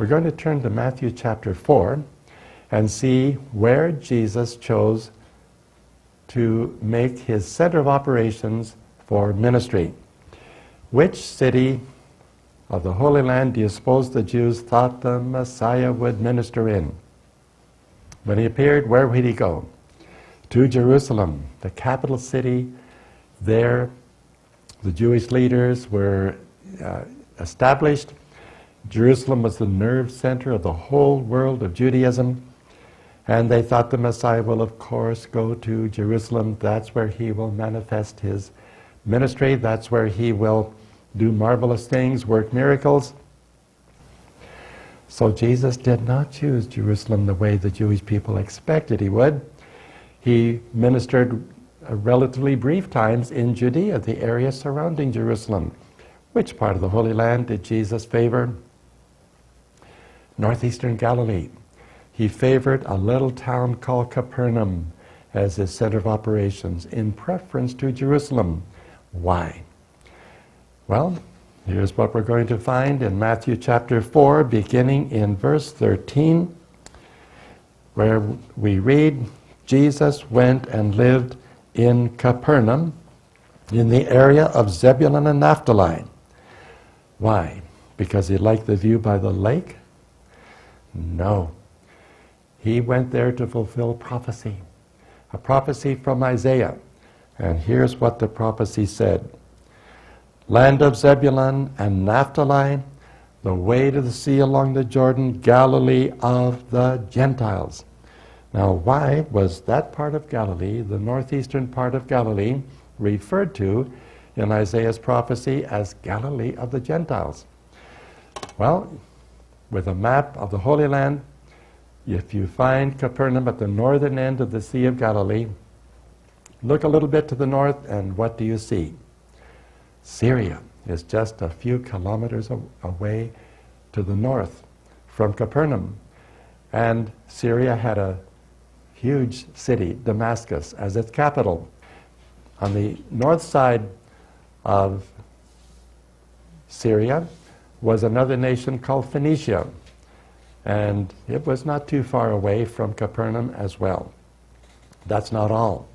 going to turn to Matthew chapter 4 and see where Jesus chose to make his center of operations for ministry. Which city of the Holy Land do you suppose the Jews thought the Messiah would minister in? When he appeared, where would he go? To Jerusalem, the capital city. There, the Jewish leaders were established. Jerusalem was the nerve center of the whole world of Judaism. And they thought the Messiah will, of course, go to Jerusalem. That's where he will manifest his ministry. That's where he will do marvelous things, work miracles. So Jesus did not choose Jerusalem the way the Jewish people expected he would. He ministered relatively brief times in Judea, the area surrounding Jerusalem. Which part of the Holy Land did Jesus favor? Northeastern Galilee. He favored a little town called Capernaum as his center of operations in preference to Jerusalem. Why? Well, here's what we're going to find in Matthew chapter 4, beginning in verse 13, where we read, Jesus went and lived in Capernaum in the area of Zebulun and Naphtali. Why? Because he liked the view by the lake? No. He went there to fulfill prophecy, a prophecy from Isaiah. And here's what the prophecy said. Land of Zebulun and Naphtali, the way to the sea along the Jordan, Galilee of the Gentiles. Now, why was that part of Galilee, the northeastern part of Galilee, referred to in Isaiah's prophecy as Galilee of the Gentiles? Well, with a map of the Holy Land, if you find Capernaum at the northern end of the Sea of Galilee, look a little bit to the north, and what do you see? Syria is just a few kilometers away to the north from Capernaum. And Syria had a huge city, Damascus, as its capital. On the north side of Syria was another nation called Phoenicia. And it was not too far away from Capernaum as well. That's not all.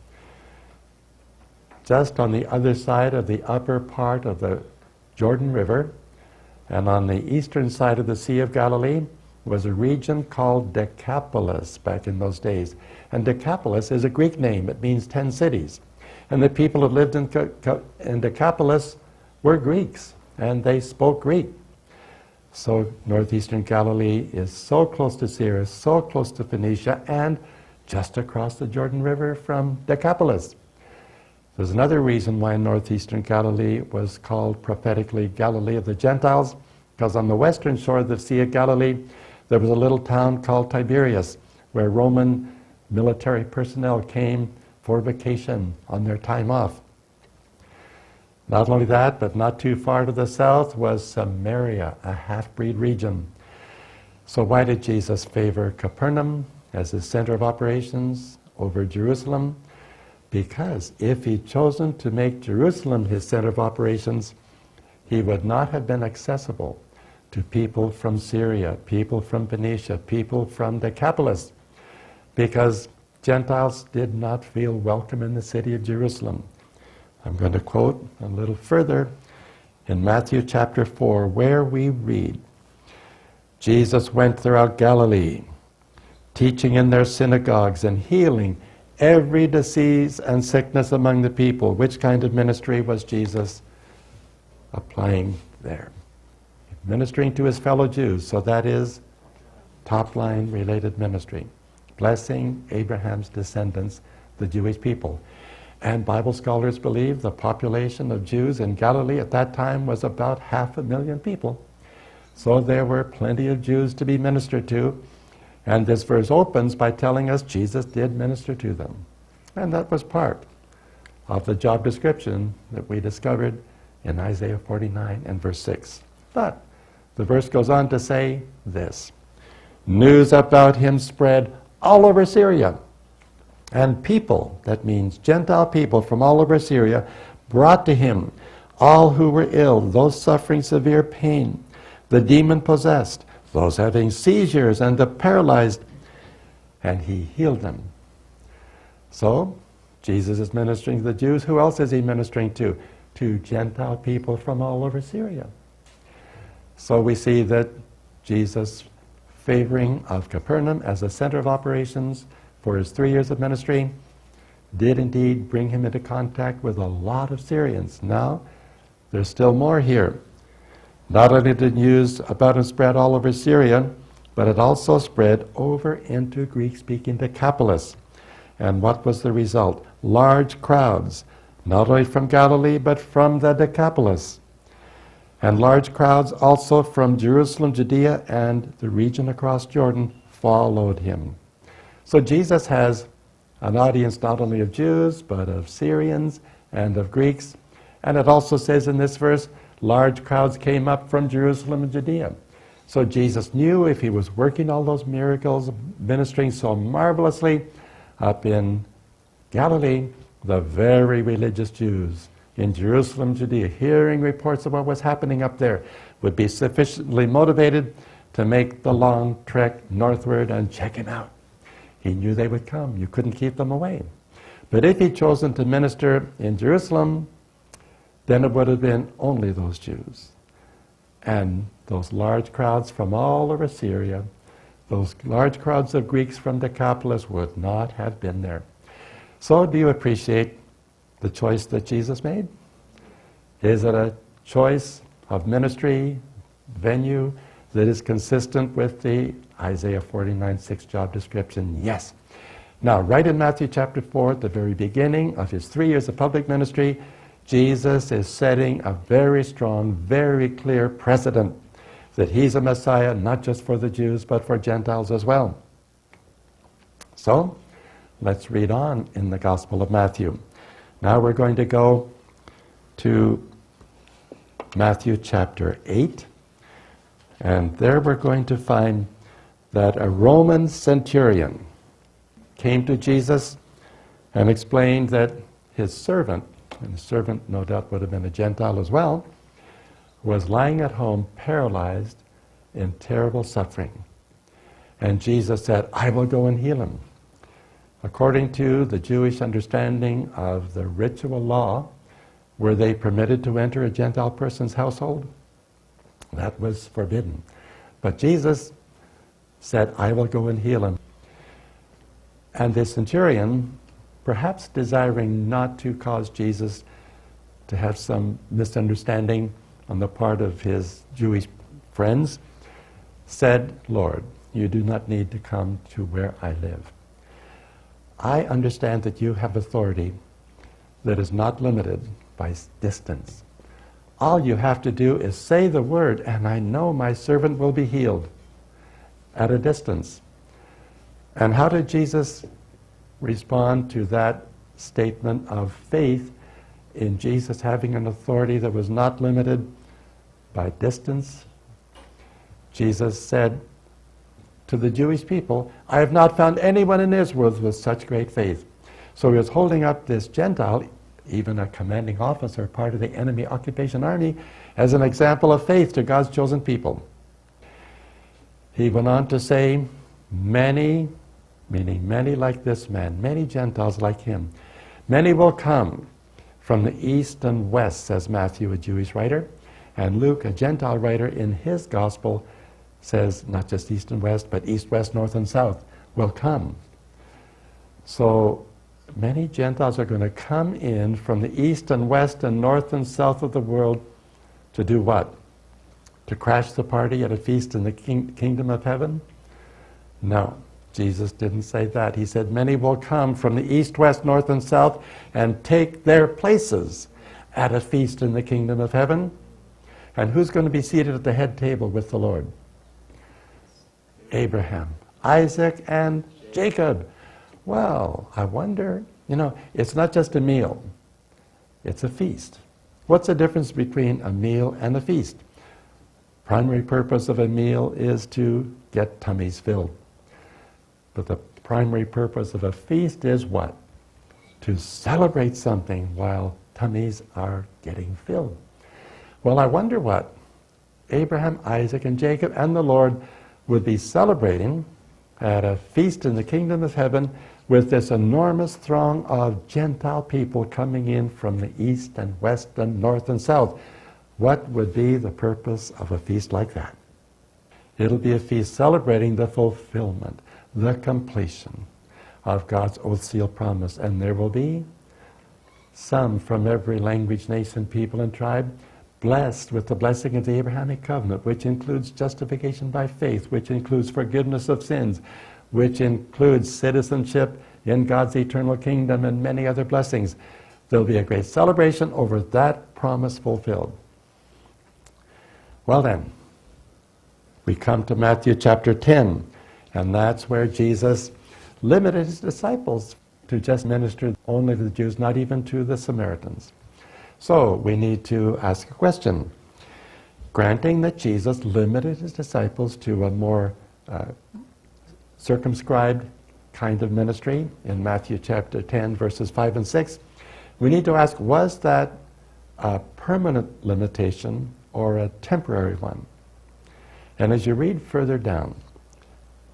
Just on the other side of the upper part of the Jordan River, and on the eastern side of the Sea of Galilee, was a region called Decapolis back in those days. And Decapolis is a Greek name. It means 10 cities. And the people who lived in Decapolis were Greeks, and they spoke Greek. So northeastern Galilee is so close to Syria, so close to Phoenicia, and just across the Jordan River from Decapolis. There's another reason why northeastern Galilee was called prophetically Galilee of the Gentiles, because on the western shore of the Sea of Galilee, there was a little town called Tiberias, where Roman military personnel came for vacation on their time off. Not only that, but not too far to the south was Samaria, a half-breed region. So why did Jesus favor Capernaum as his center of operations over Jerusalem? Because if he'd chosen to make Jerusalem his center of operations, he would not have been accessible to people from Syria, people from Phoenicia, people from Decapolis, because Gentiles did not feel welcome in the city of Jerusalem. I'm going to quote a little further in Matthew chapter 4, where we read, Jesus went throughout Galilee, teaching in their synagogues and healing every disease and sickness among the people. Which kind of ministry was Jesus applying there? Ministering to his fellow Jews, so that is top-line related ministry. Blessing Abraham's descendants, the Jewish people. And Bible scholars believe the population of Jews in Galilee at that time was about 500,000 people. So there were plenty of Jews to be ministered to. And this verse opens by telling us Jesus did minister to them. And that was part of the job description that we discovered in Isaiah 49 and verse 6. But the verse goes on to say this: news about him spread all over Syria. And people, that means Gentile people from all over Syria, brought to him all who were ill, those suffering severe pain, the demon-possessed, those having seizures, and the paralyzed, and he healed them. So, Jesus is ministering to the Jews. Who else is he ministering to? To Gentile people from all over Syria. So we see that Jesus' favoring of Capernaum as a center of operations for his 3 years of ministry did indeed bring him into contact with a lot of Syrians. Now, there's still more here. Not only did news about him spread all over Syria, but it also spread over into Greek-speaking Decapolis. And what was the result? Large crowds, not only from Galilee, but from the Decapolis. And large crowds also from Jerusalem, Judea, and the region across Jordan followed him. So Jesus has an audience not only of Jews, but of Syrians and of Greeks. And it also says in this verse, large crowds came up from Jerusalem and Judea. So Jesus knew if he was working all those miracles, ministering so marvelously up in Galilee, the very religious Jews in Jerusalem, Judea, hearing reports of what was happening up there, would be sufficiently motivated to make the long trek northward and check him out. He knew they would come. You couldn't keep them away. But if he'd chosen to minister in Jerusalem, then it would have been only those Jews. And those large crowds from all over Syria, those large crowds of Greeks from Decapolis would not have been there. So do you appreciate the choice that Jesus made? Is it a choice of ministry, venue, that is consistent with the Isaiah 49:6 job description? Yes. Now, right in Matthew chapter 4, at the very beginning of his 3 years of public ministry, Jesus is setting a very strong, very clear precedent that he's a Messiah, not just for the Jews, but for Gentiles as well. So, let's read on in the Gospel of Matthew. Now we're going to go to Matthew chapter 8, and there we're going to find that a Roman centurion came to Jesus and explained that his servant, and the servant no doubt would have been a Gentile as well, was lying at home paralyzed in terrible suffering. And Jesus said, I will go and heal him. According to the Jewish understanding of the ritual law, were they permitted to enter a Gentile person's household? That was forbidden. But Jesus said, I will go and heal him. And the centurion, perhaps desiring not to cause Jesus to have some misunderstanding on the part of his Jewish friends, said, Lord, you do not need to come to where I live. I understand that you have authority that is not limited by distance. All you have to do is say the word, and I know my servant will be healed at a distance. And how did Jesus respond to that statement of faith in Jesus having an authority that was not limited by distance? Jesus said to the Jewish people, I have not found anyone in Israel with such great faith. So he was holding up this Gentile, even a commanding officer, part of the enemy occupation army, as an example of faith to God's chosen people. He went on to say, many, meaning many like this man, many Gentiles like him, many will come from the east and west, says Matthew, a Jewish writer, and Luke, a Gentile writer, in his gospel says not just east and west, but east, west, north, and south will come. So many Gentiles are going to come in from the east and west and north and south of the world to do what? To crash the party at a feast in the kingdom of heaven? No, Jesus didn't say that. He said many will come from the east, west, north, and south and take their places at a feast in the kingdom of heaven. And who's going to be seated at the head table with the Lord? Abraham, Isaac, and Jacob. Well, I wonder, it's not just a meal. It's a feast. What's the difference between a meal and a feast? Primary purpose of a meal is to get tummies filled. But the primary purpose of a feast is what? To celebrate something while tummies are getting filled. Well, I wonder what Abraham, Isaac, and Jacob and the Lord would be celebrating at a feast in the kingdom of heaven with this enormous throng of Gentile people coming in from the east and west and north and south. What would be the purpose of a feast like that? It'll be a feast celebrating the fulfillment, the completion of God's oath seal promise. And there will be some from every language, nation, people, and tribe blessed with the blessing of the Abrahamic covenant, which includes justification by faith, which includes forgiveness of sins, which includes citizenship in God's eternal kingdom and many other blessings. There'll be a great celebration over that promise fulfilled. Well then, we come to Matthew chapter 10, and that's where Jesus limited his disciples to just minister only to the Jews, not even to the Samaritans. So we need to ask a question. Granting that Jesus limited his disciples to a more circumscribed kind of ministry in Matthew chapter 10, verses 5 and 6, we need to ask, was that a permanent limitation or a temporary one? And as you read further down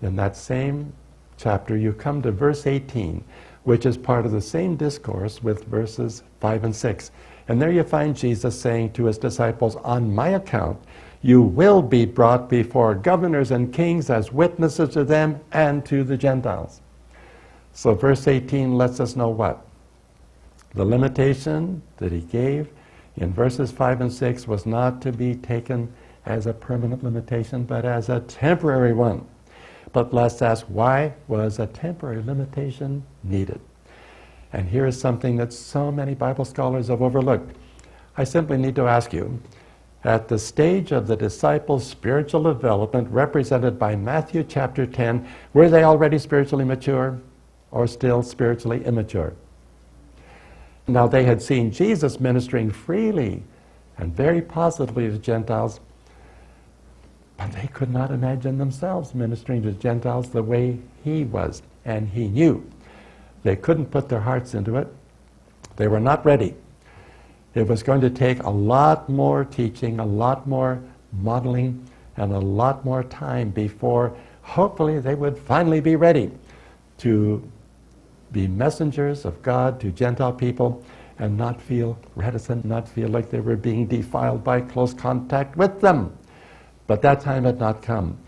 in that same chapter, you come to verse 18, which is part of the same discourse with verses 5 and 6. And there you find Jesus saying to his disciples, on my account, you will be brought before governors and kings as witnesses to them and to the Gentiles. So verse 18 lets us know what? The limitation that he gave in verses 5 and 6 was not to be taken as a permanent limitation, but as a temporary one. But let's ask, why was a temporary limitation needed? And here is something that so many Bible scholars have overlooked. I simply need to ask you, at the stage of the disciples' spiritual development represented by Matthew chapter 10, were they already spiritually mature or still spiritually immature? Now, they had seen Jesus ministering freely and very positively to Gentiles, but they could not imagine themselves ministering to Gentiles the way he was, and he knew. They couldn't put their hearts into it. They were not ready. It was going to take a lot more teaching, a lot more modeling, and a lot more time before hopefully they would finally be ready to be messengers of God to Gentile people and not feel reticent, not feel like they were being defiled by close contact with them. But that time had not come.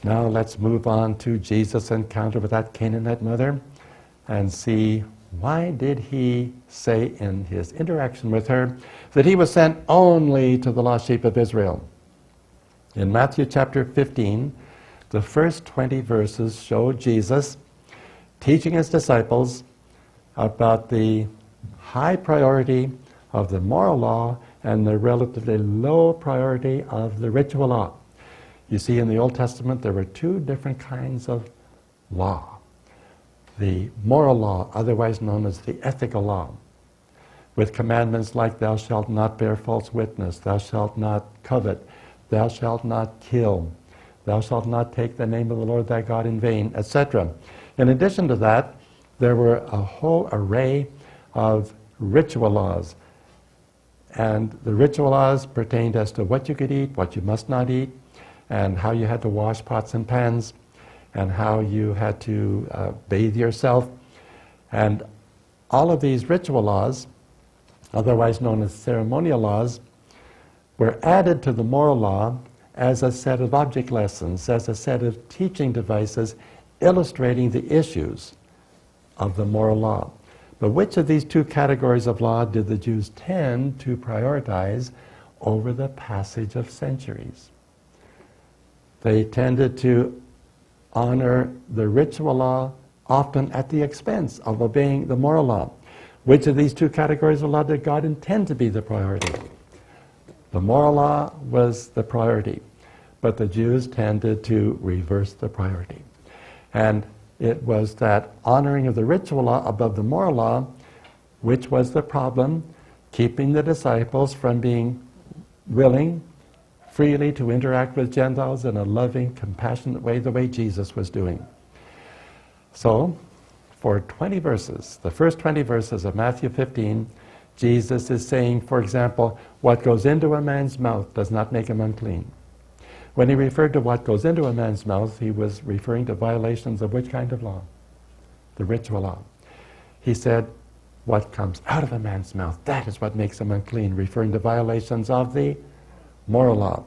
Now let's move on to Jesus' encounter with that Canaanite mother and see, why did he say in his interaction with her that he was sent only to the lost sheep of Israel? In Matthew chapter 15, the first 20 verses show Jesus teaching his disciples about the high priority of the moral law and the relatively low priority of the ritual law. You see, in the Old Testament, there were two different kinds of law. The moral law, otherwise known as the ethical law, with commandments like thou shalt not bear false witness, thou shalt not covet, thou shalt not kill, thou shalt not take the name of the Lord thy God in vain, etc. In addition to that, there were a whole array of ritual laws. And the ritual laws pertained as to what you could eat, what you must not eat, and how you had to wash pots and pans, and how you had to bathe yourself. And all of these ritual laws, otherwise known as ceremonial laws, were added to the moral law as a set of object lessons, as a set of teaching devices illustrating the issues of the moral law. But which of these two categories of law did the Jews tend to prioritize over the passage of centuries? They tended to honor the ritual law often at the expense of obeying the moral law. Which of these two categories of law did God intend to be the priority? The moral law was the priority, but the Jews tended to reverse the priority. And it was that honoring of the ritual law above the moral law which was the problem, keeping the disciples from being willing freely to interact with Gentiles in a loving, compassionate way, the way Jesus was doing. So, for 20 verses, the first 20 verses of Matthew 15, Jesus is saying, for example, what goes into a man's mouth does not make him unclean. When he referred to what goes into a man's mouth, he was referring to violations of which kind of law? The ritual law. He said, what comes out of a man's mouth, that is what makes him unclean, referring to violations of the moral law.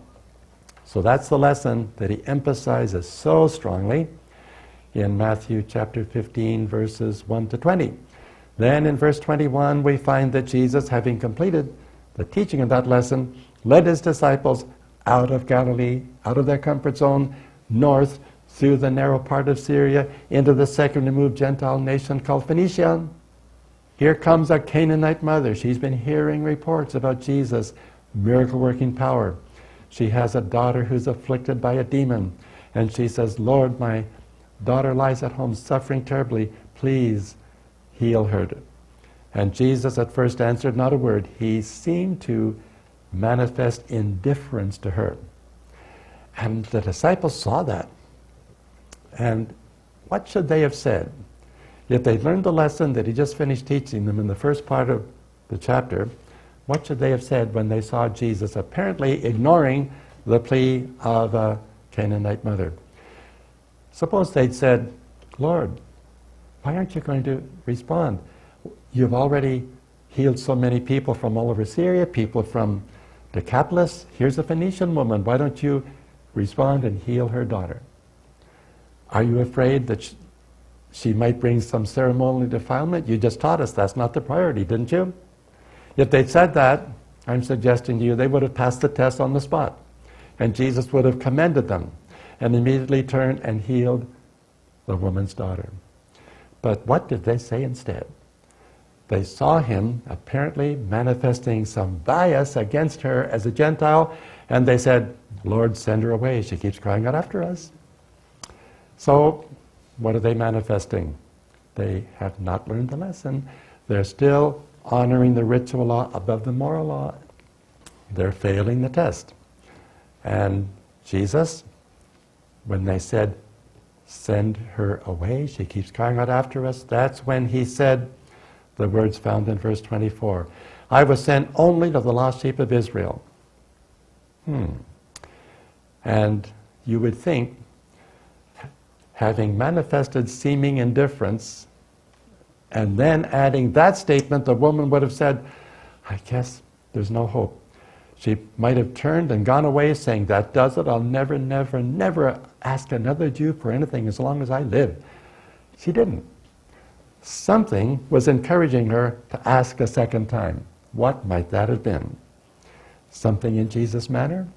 So that's the lesson that he emphasizes so strongly in Matthew chapter 15, verses 1 to 20. Then in verse 21, we find that Jesus, having completed the teaching of that lesson, led his disciples out of Galilee, out of their comfort zone, north through the narrow part of Syria, into the second removed Gentile nation called Phoenicia. Here comes a Canaanite mother. She's been hearing reports about Jesus' miracle-working power. She has a daughter who's afflicted by a demon. And she says, Lord, my daughter lies at home suffering terribly. Please heal her. And Jesus at first answered not a word. He seemed to manifest indifference to her. And the disciples saw that. And what should they have said? If they'd learned the lesson that he just finished teaching them in the first part of the chapter, what should they have said when they saw Jesus apparently ignoring the plea of a Canaanite mother? Suppose they'd said, Lord, why aren't you going to respond? You've already healed so many people from all over Syria, people from Decapolis. Here's a Phoenician woman. Why don't you respond and heal her daughter? Are you afraid that she might bring some ceremonial defilement? You just taught us that's not the priority, didn't you? If they'd said that, I'm suggesting to you they would have passed the test on the spot. And Jesus would have commended them and immediately turned and healed the woman's daughter. But what did they say instead? They saw him apparently manifesting some bias against her as a Gentile, and they said, Lord, send her away. She keeps crying out after us. So, what are they manifesting? They have not learned the lesson. They're still honoring the ritual law above the moral law. They're failing the test. And Jesus, when they said, send her away, she keeps crying out after us, that's when he said the words found in verse 24. I was sent only to the lost sheep of Israel. And you would think, having manifested seeming indifference, and then adding that statement, the woman would have said, I guess there's no hope. She might have turned and gone away saying, that does it. I'll never, never, never ask another Jew for anything as long as I live. She didn't. Something was encouraging her to ask a second time. What might that have been? Something in Jesus' manner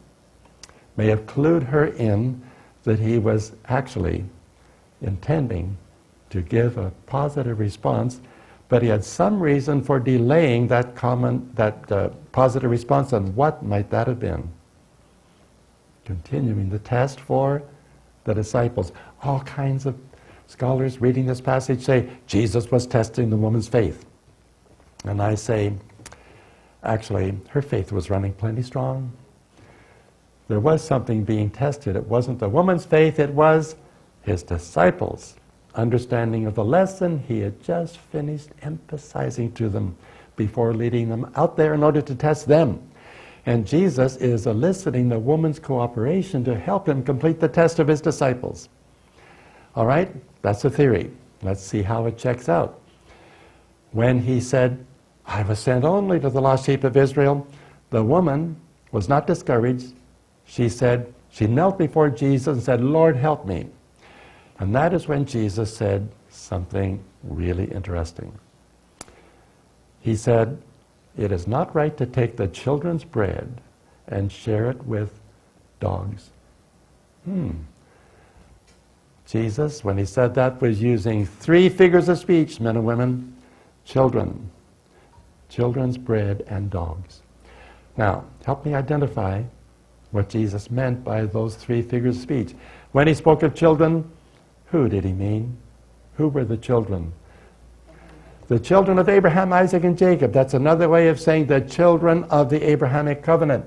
may have clued her in that he was actually intending to give a positive response, but he had some reason for delaying that positive response. And what might that have been? Continuing the test for the disciples. All kinds of scholars reading this passage say Jesus was testing the woman's faith. And I say, actually, her faith was running plenty strong. There was something being tested. It wasn't the woman's faith, it was his disciples' understanding of the lesson he had just finished emphasizing to them before leading them out there in order to test them. And Jesus is eliciting the woman's cooperation to help him complete the test of his disciples. All right? That's a theory. Let's see how it checks out. When he said, I was sent only to the lost sheep of Israel, the woman was not discouraged. She knelt before Jesus and said, Lord, help me. And that is when Jesus said something really interesting. He said, it is not right to take the children's bread and share it with dogs. Jesus, when he said that, was using three figures of speech, men and women. Children, children's bread, and dogs. Now, help me identify what Jesus meant by those three figures of speech. When he spoke of children, who did he mean? Who were the children? The children of Abraham, Isaac, and Jacob. That's another way of saying the children of the Abrahamic covenant.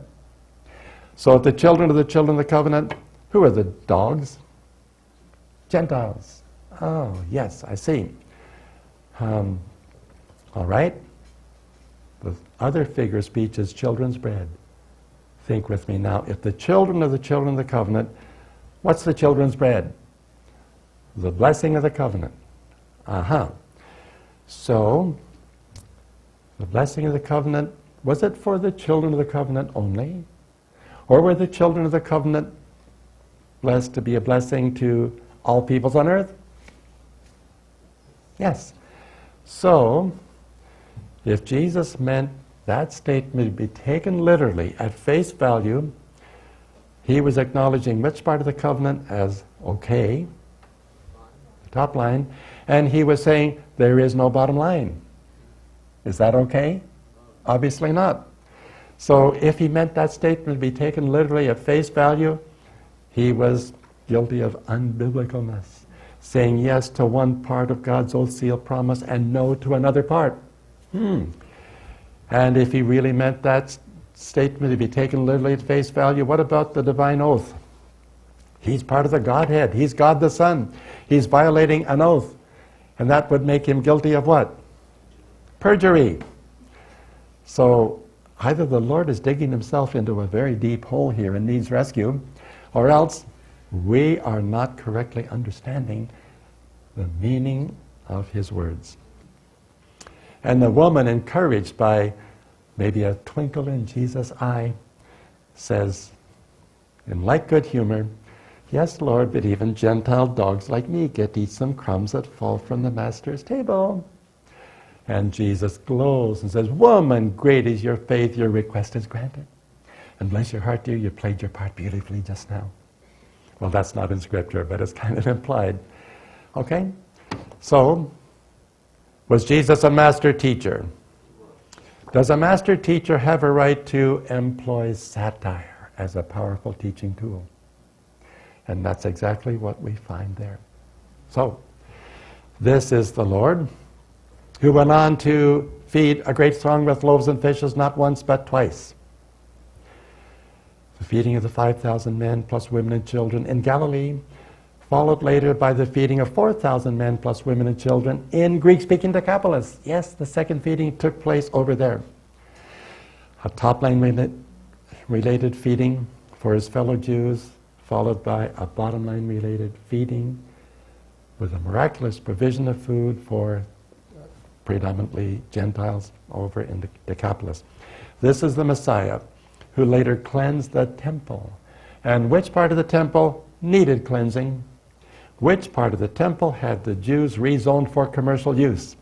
So the children of the covenant, who are the dogs? Gentiles. Oh, yes, I see. All right. The other figure of speech is children's bread. Think with me now. If the children of the covenant, what's the children's bread? The blessing of the covenant. So, the blessing of the covenant, was it for the children of the covenant only? Or were the children of the covenant blessed to be a blessing to all peoples on earth? Yes. So, if Jesus meant that statement to be taken literally at face value, he was acknowledging which part of the covenant as okay, the top line, and he was saying there is no bottom line. Is that okay? Obviously not. So if he meant that statement to be taken literally at face value, he was guilty of unbiblicalness, saying yes to one part of God's oath seal promise and no to another part. And if he really meant that statement to be taken literally at face value, what about the divine oath? He's part of the Godhead. He's God the Son. He's violating an oath. And that would make him guilty of what? Perjury. So either the Lord is digging himself into a very deep hole here and needs rescue, or else we are not correctly understanding the meaning of his words. And the woman, encouraged by maybe a twinkle in Jesus' eye, says, in like good humor, "Yes, Lord, but even Gentile dogs like me get to eat some crumbs that fall from the master's table." And Jesus glows and says, "Woman, great is your faith, your request is granted." And bless your heart, dear, you played your part beautifully just now. Well, that's not in Scripture, but it's kind of implied. Okay? So, was Jesus a master teacher? Does a master teacher have a right to employ satire as a powerful teaching tool? And that's exactly what we find there. So, this is the Lord who went on to feed a great throng with loaves and fishes not once but twice. The feeding of the 5,000 men plus women and children in Galilee, followed later by the feeding of 4,000 men plus women and children in Greek-speaking Decapolis. Yes, the second feeding took place over there. A top-line related feeding for his fellow Jews, followed by a bottom-line related feeding with a miraculous provision of food for predominantly Gentiles over in the Decapolis. This is the Messiah who later cleansed the temple. And which part of the temple needed cleansing? Which part of the temple had the Jews rezoned for commercial use?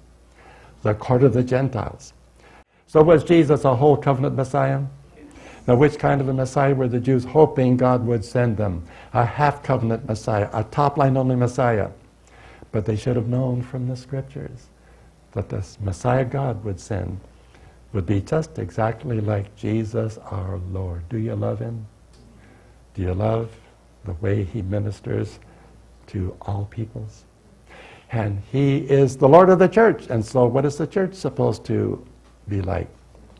The court of the Gentiles. So was Jesus a whole covenant Messiah? Now which kind of a Messiah were the Jews hoping God would send them? A half covenant Messiah, a top line only Messiah. But they should have known from the Scriptures that the Messiah God would send would be just exactly like Jesus our Lord. Do you love him? Do you love the way he ministers to all peoples? And he is the Lord of the church. And so what is the church supposed to be like?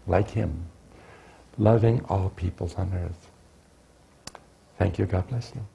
Like him. Loving all peoples on earth. Thank you. God bless you.